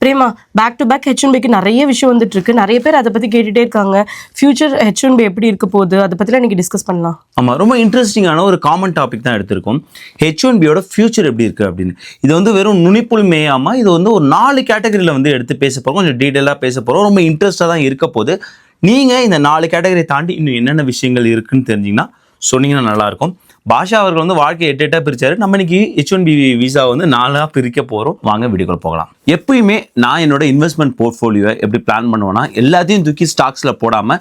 Prema, back to back H1Bக்கு நிறைய விஷயம் வந்துட்டு இருக்கு. நிறைய பேர் அதை பத்தி கேட்டுட்டே இருக்காங்க. ஃபியூச்சர் H1B எப்படி இருக்க போகுது, அதை பத்திலாம் இன்னைக்கு டிஸ்கஸ் பண்ணலாம். ஆமா, ரொம்ப இன்ட்ரெஸ்டிங்கான ஒரு காமன் டாபிக் தான் எடுத்திருக்கோம். H1Bயோட ஃபியூச்சர் எப்படி இருக்கு அப்படின்னு. இது வந்து வெறும் நுனிப்புல் மேயாம இது வந்து ஒரு 4 கேட்டகரியில வந்து எடுத்து பேச போறோம். கொஞ்சம் டீடைலா பேச போறோம். ரொம்ப இன்ட்ரெஸ்டா தான் இருக்க போகுது. நீங்க இந்த 4 கேட்டகரி தாண்டி இன்னும் என்னென்ன விஷயங்கள் இருக்குன்னு தெரிஞ்சீங்கன்னா சொன்னீங்கன்னா நல்லா இருக்கும். பாஷா அவர்கள் வந்து வாழ்க்கையை 8 பிரிச்சாரு. நம்ம இன்னைக்கு H1B விசா வந்து 4 பிரிக்க போறோம். வாங்க வீடியோக்குள்ள போகலாம். எப்பயுமே நான் என்னோட இன்வெஸ்ட்மெண்ட் போர்ட்ஃபோலியோ எப்படி பிளான் பண்ணுவேன்னா, எல்லாத்தையும் தூக்கி ஸ்டாக்ஸ்ல போடாம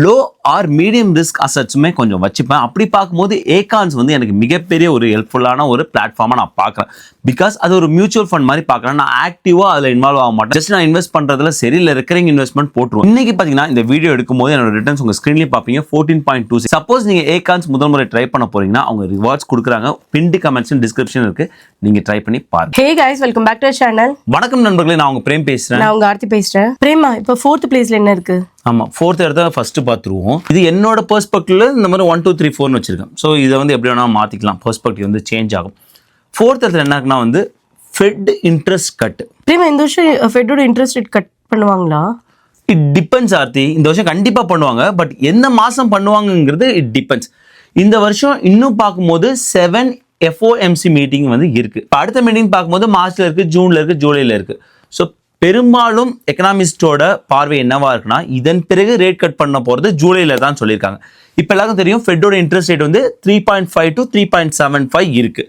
லோ ஆர் மீடியம் ரிஸ்க் அசட்ஸுமே கொஞ்சம் வச்சுப்பேன். அப்படி பார்க்கும்போது ஏகான்ஸ் வந்து எனக்கு மிகப்பெரிய ஒரு ஹெல்ப்ஃபுல்லான ஒரு பிளாட்ஃபார்மாக நான் பார்க்குறேன். பிகாஸ் அது ஒரு மியூச்சுவல் ஃபண்ட் மாதிரி பார்க்குறேன். நான் ஆக்டிவாக அதில் இன்வால்வ் ஆக மாட்டேன். ஜஸ்ட் நான் இன்வெஸ்ட் பண்ணுறதுல சரி இல்லை, ரெக்கரிங் இன்வெஸ்ட்மெண்ட் போட்டுருவோம். இன்னைக்கு பார்த்தீங்கன்னா இந்த வீடியோ எடுக்கும்போது என்னோட ரிட்டர்ன்ஸ் உங்கள் ஸ்க்ரீன்லேயே பார்ப்பீங்க 14.26. சப்போஸ் நீங்கள் ஏகான்ஸ் முதல் முறை ட்ரை பண்ண போறீங்கன்னா அவங்க ரிவார்ட்ஸ் கொடுக்குறாங்க. பின்டு கமெண்ட்ஸ் டிஸ்கிரிப்ஷன் இருக்கு, நீங்க ட்ரை பண்ணி பாருங்க. Hey guys, welcome back to channel. வணக்கம் நண்பர்களே, நான் உங்க பிரேம் பேசுறேன். நான் உங்க ஆர்த்தி பேசுறேன். பிரேமா, இப்போ 4th பிளேஸ்ல என்ன இருக்கு? ஆமா, 4th இடத்த ஃபர்ஸ்ட் பார்த்துருவோம். இது என்னோட பெர்ஸ்பெக்டிவ்ல இந்த மாதிரி 1 2 3 4னு வச்சிருக்கேன். ஸோ இதை வந்து எப்படி வேணா மாத்திக்கலாம், பெர்ஸ்பெக்டிவ் வந்து சேஞ்ச் ஆகும். 4th இடத்துல என்ன இருக்குன்னா வந்து ஃபெட் இன்ட்ரெஸ்ட் கட். பிரேமா, இந்த வருஷம் ஃபெட்டோட இன்ட்ரெஸ்ட் ரேட் கட் பண்ணுவாங்களா? It depends Aarthi. இந்த வருஷம் கண்டிப்பா பண்ணுவாங்க. பட் எந்த மாசம் பண்ணுவாங்கங்கிறது இட் டிபெண்ட்ஸ். இந்த வருஷம் இன்னும் பார்க்கும்போது 7 FOMC மீட்டிங் வந்து இருக்கு. இப்போ அடுத்த மீட்டிங் பார்க்கும்போது மார்ச்ல இருக்கு, ஜூன்ல இருக்கு, ஜூலைல இருக்கு. ஸோ பெரும்பாலும் எக்கனாமிஸ்டோட பார்வை என்னவா இருக்குன்னா, இதன் பிறகு ரேட் கட் பண்ண போறது ஜூலைல தான் சொல்லியிருக்காங்க. இப்போ எல்லாருக்கும் தெரியும் ஃபெட்டோட இன்ட்ரெஸ்ட் ரேட் வந்து 3.5 to 3.75 இருக்கு.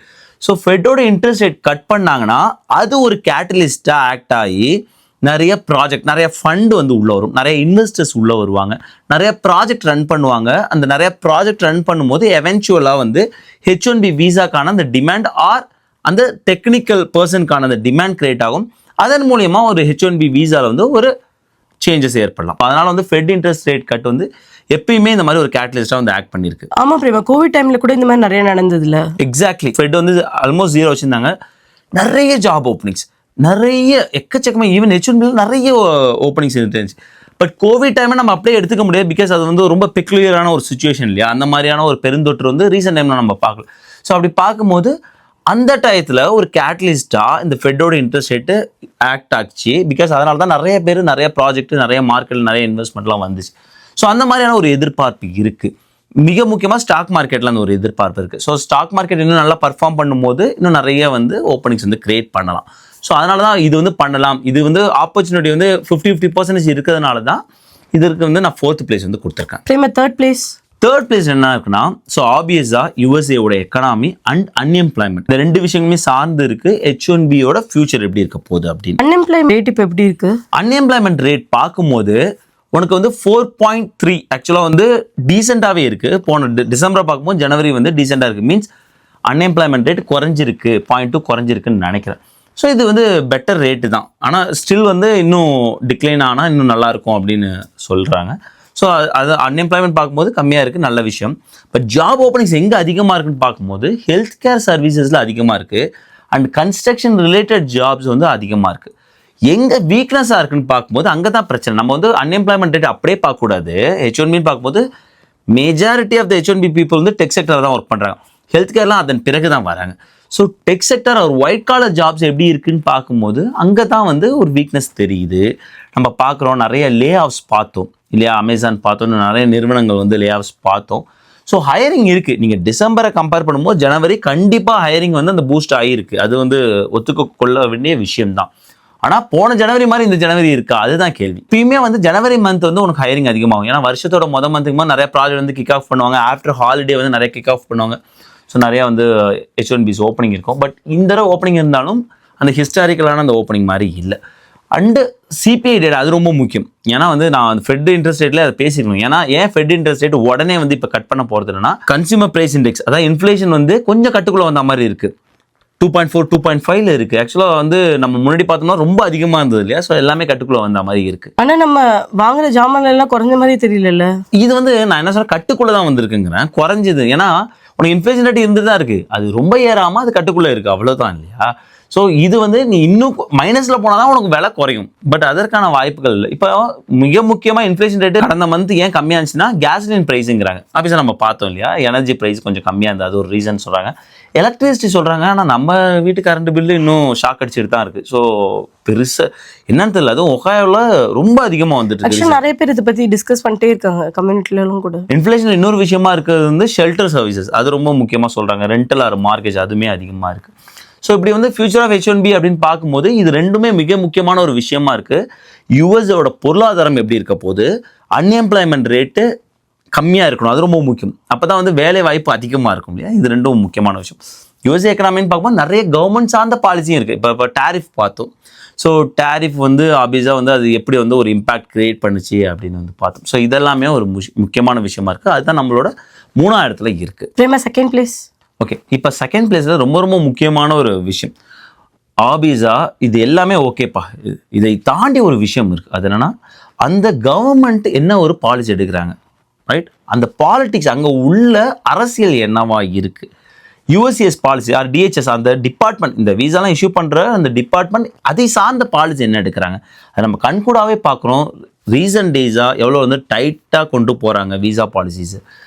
ஸோ ஃபெட்டோட இன்ட்ரெஸ்ட் ரேட் கட் பண்ணாங்கன்னா அது ஒரு கேட்டலிஸ்டா ஆக்ட் ஆகி நிறைய ப்ராஜெக்ட், நிறைய ஃபண்ட் வந்து உள்ள வரும், நிறைய இன்வெஸ்டர்ஸ் உள்ள வருவாங்க, நிறைய ப்ராஜெக்ட் ரன் பண்ணுவாங்க. அந்த நிறைய ப்ராஜெக்ட் ரன் பண்ணும்போது எவென்ச்சுவலாக வந்து H1B விசாக்கான அந்த டிமாண்ட் ஆர் அந்த டெக்னிக்கல் பர்சனுக்கான அந்த டிமாண்ட் கிரியேட் ஆகும். அதன் மூலியமா ஒரு H1B விசாவில் வந்து ஒரு சேஞ்சஸ் ஏற்படலாம். அதனால வந்து ஃபெட் இன்ட்ரெஸ்ட் ரேட் கட் வந்து எப்பயுமே இந்த மாதிரி ஒரு கேட்டலிஸ்டாக வந்து ஆக்ட் பண்ணியிருக்கு. ஆமா பிரேமா, கோவிட் டைம்ல கூட இந்த மாதிரி நிறைய நடந்ததுல. எக்ஸாக்ட்லி. ஃபெட் வந்து ஆல்மோஸ்ட் 0 வச்சிருந்தாங்க. நிறைய ஜாப் ஓப்பனிங்ஸ், நிறைய எக்கச்சக்கமாக, ஈவன் H1B நிறைய ஓப்பனிங்ஸ் இருந்துச்சு. பட் கோவிட் டைமை நம்ம அப்படியே எடுத்துக்க முடியாது. பிகாஸ் அது வந்து ரொம்ப பெக்யூலியரான ஒரு சுச்சுவேஷன் இல்லையா. அந்த மாதிரியான ஒரு பெருந்தொற்று வந்து ரீசெண்ட் டைம்ல நம்ம பார்க்கல. ஸோ அப்படி பார்க்கும்போது அந்த டயத்தில் ஒரு கேட்டலிஸ்டா இந்த ஃபெட்டோட இன்ட்ரெஸ்ட் ரேட்டு ஆக்ட் ஆச்சு. பிகாஸ் அதனால தான் நிறைய பேர் நிறைய ப்ராஜெக்ட், நிறைய மார்க்கெட், நிறைய இன்வெஸ்ட்மெண்ட்லாம் வந்துச்சு. ஸோ அந்த மாதிரியான ஒரு எதிர்பார்ப்பு இருக்குது. மிக முக்கியமாக ஸ்டாக் மார்க்கெட்டில் அந்த ஒரு எதிர்பார்ப்பு இருக்குது. ஸோ ஸ்டாக் மார்க்கெட் இன்னும் நல்லா பர்ஃபார்ம் பண்ணும்போது இன்னும் நிறைய வந்து ஓப்பனிங்ஸ் வந்து கிரியேட் பண்ணலாம். ஸோ அதனால தான் இது வந்து பண்ணலாம். இது வந்து ஆப்பர்ச்சுனிட்டி வந்து 50% இருக்கிறதுனால தான் இதற்கு வந்து நான் 4th பிளேஸ் வந்து கொடுத்துருக்கேன். Prema, 3rd place. 3rd place என்ன இருக்குன்னா, ஸோ ஆப்வியஸா யூஎஸ்ஏவோட எக்கனாமி அண்ட் அன்எம்ப்ளாய்மெண்ட், இந்த 2 விஷயங்களுமே சார்ந்து இருக்கு H1Bயோட ஃபியூச்சர் எப்படி இருக்க போகுது அப்படின்னு. அன்எம்ப்ளாய்மெண்ட் ரேட் இப்போ எப்படி இருக்கு? அன்எம்ப்ளாய்மெண்ட் ரேட் பார்க்கும்போது உனக்கு வந்து 4.3 ஆக்சுவலாக வந்து டீசெண்டாகவே இருக்கு. போன டிசம்பரை பார்க்கும்போது ஜனவரி வந்து டீசெண்டாக இருக்கு. மீன்ஸ் அன்எம்ப்ளாய்மெண்ட் ரேட் குறைஞ்சிருக்கு, 0.2 குறைஞ்சிருக்குன்னு நினைக்கிறேன். ஸோ இது வந்து பெட்டர் ரேட்டு தான். ஆனால் ஸ்டில் வந்து இன்னும் டிக்ளைன் ஆனால் இன்னும் நல்லா இருக்கும் அப்படின்னு சொல்கிறாங்க. ஸோ அது அன்எம்ப்ளாய்மெண்ட் பார்க்கும்போது கம்மியாக இருக்குது, நல்ல விஷயம். பட் ஜாப் ஓப்பனிங்ஸ் எங்கே அதிகமாக இருக்குன்னு பார்க்கும்போது ஹெல்த் கேர் சர்வீசஸில் அதிகமாக இருக்குது. அண்ட் கன்ஸ்ட்ரக்ஷன் ரிலேட்டட் ஜாப்ஸ் வந்து அதிகமாக இருக்குது. எங்கே வீக்னஸாக இருக்குன்னு பார்க்கும்போது அங்கே தான் பிரச்சனை. நம்ம வந்து அன்எம்ப்ளாய்மெண்ட் ரேட் அப்படியே பார்க்கக்கூடாது. H1B பார்க்கும்போது majority of the H1B people வந்து டெக் செக்டர் தான் ஒர்க் பண்ணுறாங்க. ஹெல்த் கேர்லாம் அதன் பிறகு தான் வராங்க. ஸோ டெக் செக்டர் ஒரு ஒயிட் காலர் ஜாப்ஸ் எப்படி இருக்குன்னு பார்க்கும்போது அங்கே தான் வந்து ஒரு வீக்னஸ் தெரியுது. நம்ம பார்க்குறோம், நிறைய லே ஆஃப்ஸ் பார்த்தோம் இல்லையா. அமேசான் பார்த்தோம், நிறைய நிறுவனங்கள் வந்து லே ஆஃப்ஸ் பார்த்தோம். ஸோ ஹையரிங் இருக்குது. நீங்கள் டிசம்பரை கம்பேர் பண்ணும்போது ஜனவரி கண்டிப்பாக ஹையரிங் வந்து அந்த பூஸ்ட் ஆகிருக்கு. அது வந்து ஒத்துக்கொள்ள வேண்டிய விஷயம்தான். ஆனால் போன ஜனவரி மாதிரி இந்த ஜனவரி இருக்கா, அதுதான் கேள்வி. இப்பயுமே வந்து ஜனவரி மந்த் வந்து உனக்கு ஹையரிங் அதிகமாகும். ஏன்னா வருஷத்தோட மந்த்துக்கு நிறைய ப்ராஜெக்ட் வந்து கிக் ஆஃப் பண்ணுவாங்க. ஆஃப்டர் ஹாலிடே வந்து நிறைய கிக் ஆஃப் பண்ணுவாங்க. ஸோ நிறையா வந்து H1B's ஓப்பனிங் இருக்கும். பட் இந்த தடவை ஓப்பனிங் இருந்தாலும் அந்த ஹிஸ்டாரிக்கலான அந்த ஓப்பனிங் மாதிரி இல்லை. அண்டு CPI டேட் அது ரொம்ப முக்கியம். ஏன்னா வந்து நான் அந்த ஃபெட் இன்ட்ரெஸ்ட் ரேட்ல அதை பேசிக்கணும். ஏன்னா ஏன் ஃபெட் இன்ட்ரெஸ்ட் ரேட் உடனே வந்து இப்போ கட் பண்ண போகிறது இல்லைன்னா, கன்சியூமர் பிரைஸ் இண்டெக்ஸ், அதாவது இன்ஃப்ளேஷன் வந்து கொஞ்சம் கட்டுக்குள்ளே வந்த மாதிரி இருக்குது. 2.4 2.5 இருக்குது. ஆக்சுவலாக வந்து நம்ம முன்னாடி பார்த்தோம்னா ரொம்ப அதிகமாக இருந்தது இல்லையா. ஸோ எல்லாமே கட்டுக்குள்ளே வந்த மாதிரி இருக்குது. ஆனால் நம்ம வாங்குற ஜாமான் எல்லாம் குறைஞ்ச மாதிரி தெரியல. இது வந்து நான் என்ன சொல்கிறேன், கட்டுக்குள்ளே தான் வந்திருக்குங்கிறேன், குறைஞ்சது. ஏன்னா உனக்கு இன்ஃப்ளேஷன் ரேட் இருந்து தான் இருக்குது. அது ரொம்ப ஏறாமல் அது கட்டுக்குள்ளே இருக்குது, அவ்வளோதான் இல்லையா. ஸோ இது வந்து நீ இன்னும் மைனஸில் போனால் தான் உனக்கு விலை குறையும். பட் அதற்கான வாய்ப்புகள் இல்லை. இப்போ மிக முக்கியமாக இன்ஃப்ளேஷன் ரேட்டு கடந்த மந்த் ஏன் கம்மியாக இருந்துச்சுன்னா கேஸ்லின் ப்ரைஸுங்கிறாங்க. ஆஃபீஸாக நம்ம பார்த்தோம் இல்லையா, எனர்ஜி ப்ரைஸ் கொஞ்சம் கம்மியாக இருந்தது, அது ஒரு ரீசன் சொல்கிறாங்க. எலக்ட்ரிசிட்டி சொல்கிறாங்க, ஆனால் நம்ம வீட்டு கரண்ட் பில்லு இன்னும் ஷாக் அடிச்சுட்டு தான் இருக்குது. ஸோ பெருசாக என்னன்னு தெரியல, அதுவும் ஒகாயோவில் ரொம்ப அதிகமாக வந்துட்டு ஆக்சுவலி நிறைய பேர் இதை பற்றி டிஸ்கஸ் பண்ணிட்டே இருக்காங்க கம்யூனிட்டிலும் கூட. இன்ஃப்ளேஷன் இன்னொரு விஷயமா இருக்கிறது வந்து ஷெல்டர் சர்வீசஸ், அது ரொம்ப முக்கியமாக சொல்கிறாங்க. ரெண்டல் ஆர் மார்க்கேஜ் அதுவுமே அதிகமாக இருக்குது. ஸோ இப்படி வந்து ஃபியூச்சர் ஆஃப் H1B அப்படின்னு பார்க்கும்போது இது ரெண்டுமே மிக முக்கியமான ஒரு விஷயமா இருக்குது. யுஎஸோட பொருளாதாரம் எப்படி இருக்க போது, அன்எம்ப்ளாய்மெண்ட் ரேட்டு கம்மியாக இருக்கணும், அது ரொம்ப முக்கியம். அப்போ தான் வந்து வேலை வாய்ப்பு அதிகமாக இருக்கும் இல்லையா, இது ரெண்டும் முக்கியமான விஷயம். யுஎஸ் எக்கனாமின்னு பார்க்கும்போது நிறைய கவர்மெண்ட் சார்ந்த பாலிசியும் இருக்குது. இப்போ டேரிஃப் பார்த்தோம். ஸோ டேரிஃப் வந்து ஆப்வியஸாக வந்து அது எப்படி வந்து ஒரு இம்பாக்ட் கிரியேட் பண்ணுச்சு அப்படின்னு வந்து பார்த்தோம். ஸோ இதெல்லாமே ஒரு முக்கியமான விஷயமா இருக்குது. அதுதான் நம்மளோட 3ஆம் இடத்துல இருக்குது. Second place. ஓகே, இப்போ செகண்ட் பிளேஸில் ரொம்ப ரொம்ப முக்கியமான ஒரு விஷயம் ஆபிஸா, இது எல்லாமே ஓகேப்பா, இதை தாண்டி ஒரு விஷயம் இருக்குது. அது என்னென்னா அந்த கவர்மெண்ட் என்ன ஒரு பாலிசி எடுக்கிறாங்க, ரைட்? அந்த பாலிட்டிக்ஸ் அங்கே உள்ள அரசியல் என்னவா இருக்குது. யூஎஸ்சிஎஸ் பாலிசி ஆர் டிஹெச்எஸ் அந்த டிபார்ட்மெண்ட், இந்த வீசாலாம் இஷ்யூ பண்ணுற அந்த டிபார்ட்மெண்ட் அதை சார்ந்த பாலிசி என்ன எடுக்கிறாங்க, அதை நம்ம கண்கூடாவே பார்க்குறோம். ரீசன்ட் டேஸாக எவ்வளோ வந்து டைட்டாக கொண்டு போகிறாங்க வீசா பாலிசிஸ்.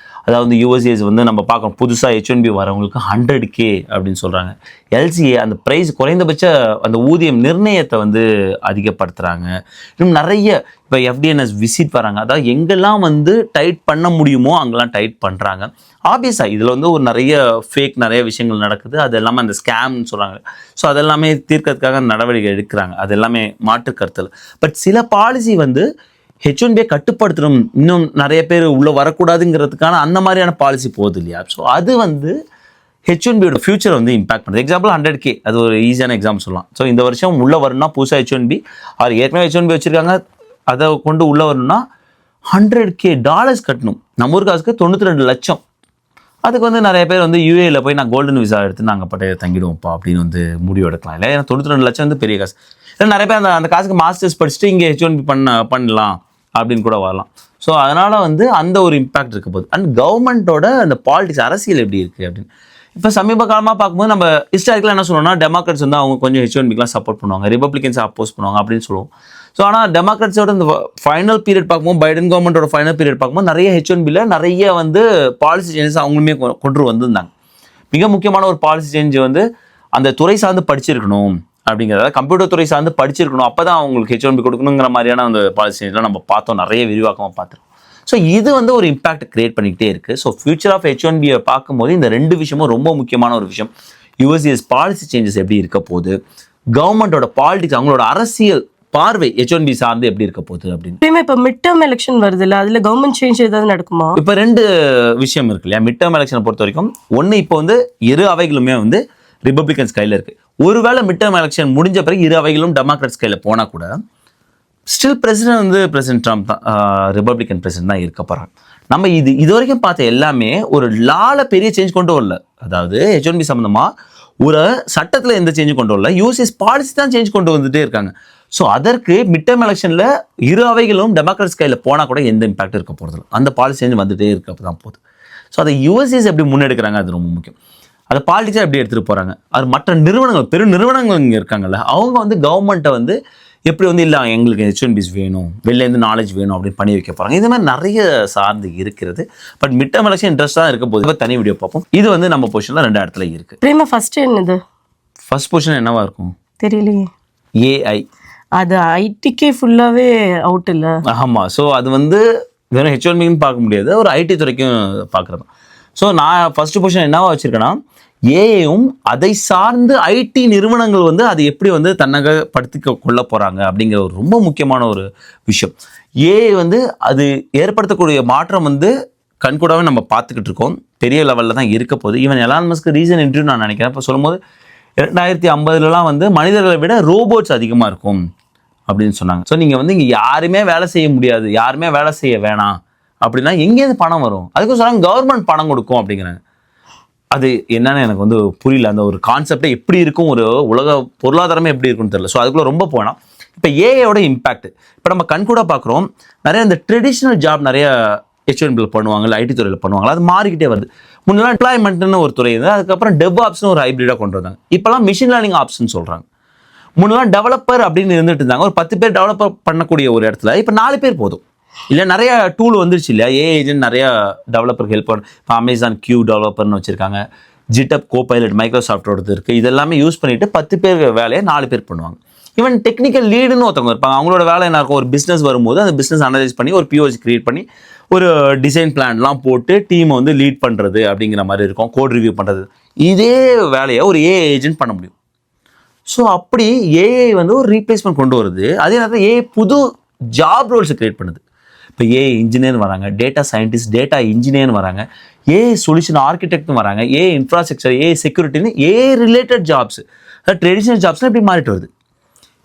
அதாவது யூஎஸ்சிஎஸ் வந்து நம்ம பார்க்குறோம், புதுசாக H1B வரவங்களுக்கு 100K அப்படின்னு சொல்கிறாங்க. எல்சிஏ அந்த ப்ரைஸ் குறைந்தபட்ச அந்த ஊதியம் நிர்ணயத்தை வந்து அதிகப்படுத்துகிறாங்க. இன்னும் நிறைய இப்போ எஃப்டிஎன்எஸ் விசிட் வராங்க. அதாவது எங்கெல்லாம் வந்து டைட் பண்ண முடியுமோ அங்கெல்லாம் டைட் பண்ணுறாங்க. ஆப்வியஸாக இதில் வந்து ஒரு நிறைய ஃபேக் நிறைய விஷயங்கள் நடக்குது. அது எல்லாமே அந்த ஸ்கேம்னு சொல்கிறாங்க. ஸோ அதெல்லாமே தீர்க்கறதுக்காக நடவடிக்கை எடுக்கிறாங்க. அது எல்லாமே மாற்று கருத்தில். பட் சில பாலிசி வந்து H1B கட்டுப்படுத்தணும், இன்னும் நிறைய பேர் உள்ளே வரக்கூடாதுங்கிறதுக்கான அந்த மாதிரியான பாலிசி போகுது இல்லையா. ஸோ அது வந்து H1Bயோட ஃபியூச்சரை வந்து இம்பாக்ட் பண்ணுது. எக்ஸாம்பிள் 100K, அது ஒரு ஈஸியான எக்ஸாம்பிள் சொல்லலாம். ஸோ இந்த வருஷம் உள்ளே வரணும்னா புதுசாக H1B அவர் ஏற்கனவே H1B வச்சுருக்காங்க, அதை கொண்டு உள்ளே வரணும்னா $100K கட்டணும். நம்ம ஊர் காசுக்கு 92 லட்சம். அதுக்கு வந்து நிறைய பேர் வந்து யூஏல போய் நான் கோல்டன் விசா எடுத்து நாங்கள் பட்டைய தங்கிடுவோம்ப்பா அப்படின்னு வந்து முடிவு எடுக்கலாம் இல்லை. ஏன்னா 92 லட்சம் வந்து பெரிய காசு இல்லை. நிறைய பேர் அந்த காசுக்கு மாஸ்டர்ஸ் படிச்சுட்டு இங்கே H1B பண்ணலாம் அப்படின்னு கூட வரலாம். ஸோ அதனால் வந்து அந்த ஒரு இம்பாக்ட் இருக்க போகுது. அண்ட் கவர்மெண்ட்டோட அந்த பாலிடிக்ஸ் அரசியல் எப்படி இருக்குது அப்படின்னு இப்போ சமீப காலமாக பார்க்கும்போது நம்ம ஹிஸ்டாரிக்கலாக என்ன சொல்லுவோம்னா, டெமோக்ராட்ஸ் வந்து அவங்க கொஞ்சம் H1Bக்கெலாம் சப்போர்ட் பண்ணுவாங்க, ரிபப்ளிகன்ஸ் அப்போஸ் பண்ணுவாங்க அப்படின்னு சொல்லுவோம். ஸோ ஆனால் டெமோக்ராட்ஸோட இந்த ஃபைனல் பீரியட் பார்க்கும்போது, பைடன் கவர்மெண்ட்டோட ஃபைனல் பீரியட் பார்க்கும்போது நிறைய H1Bயில் நிறைய வந்து பாலிசி சேஞ்சஸ் அவங்களுமே கொண்டு வந்திருந்தாங்க. மிக முக்கியமான ஒரு பாலிசி சேஞ்ச் வந்து அந்த துறை சார்ந்து படிச்சிருக்கணும் அப்படிங்கிறத, கம்ப்யூட்டர் துறை சார்ந்து படிச்சிருக்கணும், அப்போ தான் அவங்களுக்கு H1B கொடுக்கணுங்கிற மாதிரியான அந்த பாலிசி சேஞ்செலாம் நம்ம பார்த்தோம், நிறைய விரிவாக்கமாக பார்த்துருக்கோம். ஸோ இது வந்து ஒரு இம்பாக்ட் கிரியேட் பண்ணிக்கிட்டே இருக்குது. ஸோ ஃபியூச்சர் ஆஃப் H1Bயை பார்க்கும்போது இந்த ரெண்டு விஷயமும் ரொம்ப முக்கியமான ஒரு விஷயம். யூஎஸ்சிஎஸ் பாலிசி சேஞ்சஸ் எப்படி இருக்க போகுது, கவர்மெண்ட்டோட பாலிடிக்ஸ் அவங்களோட அரசியல் பார்வை H1B சார்ந்து எப்படி இருக்க போகுது அப்படின்னு. இப்போ மிட் டேர்ம் எலெக்ஷன் வருது இல்லை, அதில் கவர்மெண்ட் சேஞ்ச் ஏதாவது நடக்குமா? இப்போ ரெண்டு விஷயம் இருக்கு இல்லையா. மிட் டேர்ம் எலெக்ஷனை பொறுத்த வரைக்கும் ஒன்று, இப்போ வந்து இரு அவைகளுமே வந்து ரிபப்ளிகன்ஸ் கையில் இருக்குது. ஒருவேளை மிட் டேர்ம் எலெக்ஷன் முடிஞ்ச பிறகு இரு அவைகளும் டெமோக்ராட்ஸ் கையில் போனால் கூட ஸ்டில் பிரசிடென்ட் வந்து பிரசிடென்ட் ட்ரம்ப் தான், ரிபப்ளிகன் பிரசிடென்ட் தான் இருக்க போகிறாங்க. நம்ம இது வரைக்கும் பார்த்த எல்லாமே ஒரு லால பெரிய சேஞ்ச் கொண்டு வரல. அதாவது H1B சம்மந்தமாக ஒரு சட்டத்தில் எந்த சேஞ்சும் கொண்டு வரல, யூஎஸ்சிஎஸ் பாலிசி தான் சேஞ்ச் கொண்டு வந்துட்டே இருக்காங்க. ஸோ அதற்கு மிட் டேர்ம் எலெக்ஷனில் இரு அவைகளும் டெமோக்ராட்ஸ் கையில் போனால் கூட எந்த இம்பாக்ட் இருக்க போகிறதில்ல. அந்த பாலிசி சேஞ்ச் வந்துகிட்டே இருக்க தான் போகுது. ஸோ அதை யூஎஸ்சிஎஸ் எப்படி முன்னெடுக்கிறாங்க அது ரொம்ப முக்கியம். அதை பாலிட்டிக்ஸாக எப்படி எடுத்துகிட்டு போகிறாங்க, அது மற்ற நிறுவனங்கள் பெரும் நிறுவனங்கள் இங்கே இருக்காங்கல்ல, அவங்க வந்து கவர்மெண்ட்டை வந்து எப்படி வந்து இல்லை எங்களுக்கு H1Bs வேணும், வெளிலேருந்து நாலேஜ் வேணும் அப்படின்னு பண்ணி வைக்க போகிறாங்க. இது மாதிரி நிறைய சார்ந்து இருக்கிறது. பட் மிட் டேர்ம் எலெக்ஷன் இன்ட்ரெஸ்ட்டாக இருக்க போது தனி வீடியோ பார்ப்போம். இது வந்து நம்ம பொசிஷனில் 2 இடத்துல இருக்குது. பிரேமா ஃபர்ஸ்ட் என்னது? ஃபர்ஸ்ட் பொசிஷன் என்னவா இருக்கும் தெரியலையே. ஏஐ. அது ஐடிக்கே ஃபுல்லாகவே அவுட் இல்லை. ஆமாம். ஸோ அது வந்து வெறும் H1Bன்னு பார்க்க முடியாது, ஒரு ஐடி துறைக்கும் பார்க்குறது. ஸோ நான் ஃபர்ஸ்ட் பொசிஷன் என்னவா வச்சுருக்கேன்னா, ஏஐயும் அதை சார்ந்து ஐடி நிறுவனங்கள் வந்து அதை எப்படி வந்து தன்னகப்படுத்தி கொள்ள போகிறாங்க அப்படிங்கிற ஒரு ரொம்ப முக்கியமான ஒரு விஷயம். ஏஐ வந்து அது ஏற்படுத்தக்கூடிய மாற்றம் வந்து கண்கூடாவே நம்ம பார்த்துக்கிட்டு இருக்கோம், பெரிய லெவலில் தான் இருக்க போகுது. Even Elon Musk reason interview நான் நினைக்கிறேன் இப்போ சொல்லும்போது 2050 வந்து மனிதர்களை விட ரோபோட்ஸ் அதிகமாக இருக்கும் அப்படின்னு சொன்னாங்க. ஸோ நீங்கள் வந்து இங்கே யாருமே வேலை செய்ய முடியாது, யாருமே வேலை செய்ய வேணாம் அப்படின்னா எங்கேருந்து பணம் வரும்? அதுக்கும் சொன்னாங்க கவர்மெண்ட் பணம் கொடுக்கும் அப்படிங்கிறாங்க. அது என்னன்னு எனக்கு வந்து புரியல. அந்த ஒரு கான்செப்டே எப்படி இருக்கும், ஒரு உலக பொருளாதாரமே எப்படி இருக்குன்னு தெரியல. ஸோ அதுக்குள்ளே ரொம்ப போனால் இப்போ ஏஐயோட இம்பேக்ட் இப்போ நம்ம கண்கூட பார்க்குறோம். நிறைய இந்த ட்ரெடிஷ்னல் ஜாப் நிறைய H1Bல பண்ணுவாங்க, இல்லை ஐடி துறையில் பண்ணுவாங்க, அது மாறிக்கிட்டே வருது. முன்னெல்லாம் எம்ப்ளாய்மெண்ட்னு ஒரு துறை இருந்தது, அதுக்கப்புறம் DevOpsனு ஒரு ஹைப்ரிடாக கொண்டு வந்தாங்க. இப்போலாம் மிஷின் லேர்னிங் ஆப்ஸ்ன்னு சொல்கிறாங்க. முன்னெல்லாம் டெவலப்பர் அப்படின்னு இருந்துட்டு இருந்தாங்க, ஒரு 10 பேர் டெவலப்பர் பண்ணக்கூடிய ஒரு இடத்துல இப்போ 4 பேர் போதும். இல்லை நிறைய டூல் வந்துருச்சு இல்லையா, ஏஐ ஏஜென்ட் நிறைய டெவலப்பருக்கு ஹெல்ப் பண்ண. இப்போ அமேசான் கியூ டெவலப்பர்னு வச்சுருக்காங்க, ஜிட்டப் கோபைலட் மைக்ரோசாஃப்டோடது இருக்குது. இதெல்லாமே யூஸ் பண்ணிவிட்டு 10 பேர் வேலையை 4 பேர் பண்ணுவாங்க. ஈவன் டெக்னிக்கல் லீடுன்னு ஒருத்தவங்க இருப்பாங்க, அவங்களோட வேலை என்ன இருக்கும், ஒரு பிஸ்னஸ் வரும்போது அந்த பிஸ்னஸ் அனலைஸ் பண்ணி ஒரு POC கிரியேட் பண்ணி ஒரு டிசைன் பிளான்லாம் போட்டு டீமை வந்து லீட் பண்ணுறது அப்படிங்கிற மாதிரி இருக்கும், கோட் ரிவ்யூ பண்ணுறது. இதே வேலையை ஒரு ஏஐ ஏஜென்ட் பண்ண முடியும். ஸோ அப்படி ஏஐ வந்து ஒரு ரீப்ளேஸ்மெண்ட் கொண்டு வருது. அதே நேரத்தில் ஏஐ புது ஜாப் ரோல்ஸை கிரியேட் பண்ணுது. இப்போ ஏஐ இன்ஜினியர் வராங்க, டேட்டா சயின்டிஸ்ட், டேட்டா இன்ஜினியர் வராங்க, ஏஐ சொல்யூஷன் ஆர்கிடெக்ட்னு வராங்க, ஏஐ இன்ஃப்ராஸ்ட்ரக்சர், ஏஐ செக்யூரிட்டின்னு ஏஐ ரிலேட்டட் ஜாப்ஸ், அதாவது ட்ரெடிஷனல் ஜாப்ஸ்லாம் இப்படி மாறிட்டு வருது.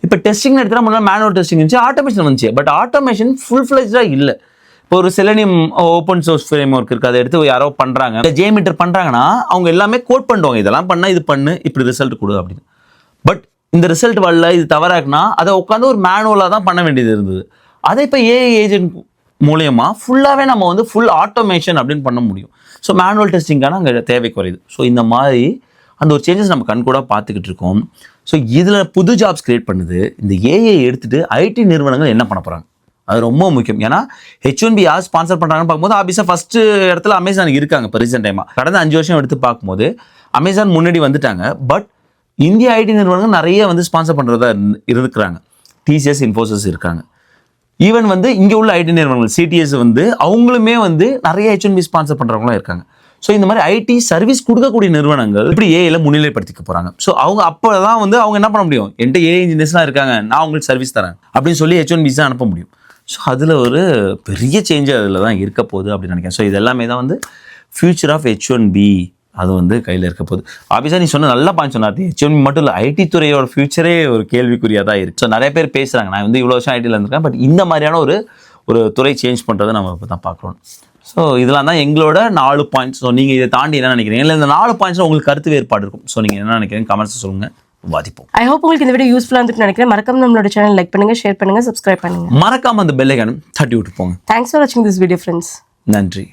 இப்போ டெஸ்டிங் எடுத்தால் முன்னாடி மேனுவல் டெஸ்டிங் இருந்துச்சு, ஆட்டோமேஷன் வந்துச்சு. பட் ஆட்டோமேஷன் ஃபுல் ஃப்ளெஜ்டாக இல்லை. இப்போ ஒரு Selenium open source framework இருக்குது, அதை எடுத்து யாரோ பண்ணுறாங்க, ஜேமீட்டர் பண்ணுறாங்கன்னா அவங்க எல்லாமே கோட் பண்ணுவாங்க, இதெல்லாம் பண்ணால் இது பண்ணு, இப்படி ரிசல்ட் கொடு அப்படின்னு. பட் இந்த ரிசல்ட் வரல, இது தவறாக்குனா அதை உட்காந்து ஒரு மேனுவலாக தான் பண்ண வேண்டியது இருந்தது. அதை இப்போ ஏஐ ஏஜென்ட் மூலயமா ஃபுல்லாகவே நம்ம வந்து ஃபுல் ஆட்டோமேஷன் அப்படின்னு பண்ண முடியும். ஸோ மேனுவல் டெஸ்டிங்கான அங்கே தேவை குறையுது. ஸோ இந்த மாதிரி அந்த ஒரு சேஞ்சஸ் நம்ம கண் கூட பார்த்துக்கிட்டு இருக்கோம். ஸோ இதில் புது ஜாப்ஸ் கிரியேட் பண்ணுது. இந்த ஏஐ எடுத்துகிட்டு ஐடி நிறுவனங்கள் என்ன பண்ண போகிறாங்க, அது ரொம்ப முக்கியம். ஏன்னா H1B யார் ஸ்பான்சர் பண்ணுறாங்கன்னு பார்க்கும்போது ஆபிஸாக ஃபஸ்ட்டு இடத்துல அமேசான் இருக்காங்க. இப்போ ரீசெண்ட் டைமாக கடந்த 5 வருஷம் எடுத்து பார்க்கும்போது அமேசான் முன்னாடி வந்துட்டாங்க. பட் இந்திய ஐடி நிறுவனங்கள் நிறைய வந்து ஸ்பான்சர் பண்ணுறதா இருக்கிறாங்க. TCS, இன்ஃபோசிஸ் இருக்காங்க. ஈவன் வந்து இங்கே உள்ள ஐடி நிறுவனங்கள் CTS வந்து அவங்களுமே வந்து நிறைய H1B ஸ்பான்சர் பண்ணுறவங்களும் இருக்காங்க. ஸோ இந்த மாதிரி ஐடி சர்வீஸ் கொடுக்கக்கூடிய நிறுவனங்கள் இப்படி ஏஐல முன்னிலைப்படுத்திக்க போகிறாங்க. ஸோ அவங்க அப்போ தான் வந்து அவங்க என்ன பண்ண முடியும், என்கிட்ட ஏஐ இன்ஜினியர்ஸ்லாம் இருக்காங்க, நான் அவங்களுக்கு சர்வீஸ் தரேன் அப்படின்னு சொல்லி H1Bs தான் அனுப்ப முடியும். ஸோ அதில் ஒரு பெரிய சேஞ்சு அதில் தான் இருக்க போகுது அப்படின்னு நினைக்கிறேன். ஸோ இது எல்லாமே தான் வந்து ஃபியூச்சர் ஆஃப் H1B அது வந்து கையில் இருக்க போகுது. ஆபிஸாக நீ சொன்ன நல்ல பாயிண்ட் சொன்னார். H1B மட்டும் இல்லை, ஐடி துறையோட ஃபியூச்சரே ஒரு கேள்விக்குறியாக தான் இருக்குது. ஸோ நிறைய பேர் பேசுகிறாங்க, நான் வந்து இவ்வளோ வருஷம் ஐடியில் இருந்திருக்கேன், பட் இந்த மாதிரியான ஒரு துறை சேஞ்ச் பண்ணுறதை நம்ம இப்போ தான் பார்க்குறோம். ஸோ இதெல்லாம் தான் எங்களோட 4 பாயிண்ட்ஸ். ஸோ நீங்கள் இதை தாண்டி என்ன நினைக்கிறீங்க, இல்லை இந்த 4 பாயிண்ட்ஸில் உங்களுக்கு கருத்து வேறுபாடு இருக்கும். ஸோ நீங்கள் என்ன நினைக்கிறீங்க கமெண்ட்ஸ் சொல்லுங்கள், வாதிப்போம். ஐ ஹோப் உங்களுக்கு இந்த வீடியோ யூஸ்ஃபுல்லாக இருந்துட்டு நினைக்கிறேன். மறக்காம நம்மளோட சேனல் லைக் பண்ணுங்க, ஷேர் பண்ணுங்க, சப்ஸ்கிரைப் பண்ணுங்க. மறக்காம அந்த பெல் ஐகானும் தட்டி விட்டு போங்க. தேங்க்ஸ் ஃபார் வாட்சிங் திஸ் வீடியோ ஃப்ரெண்ட்ஸ். நன்றி.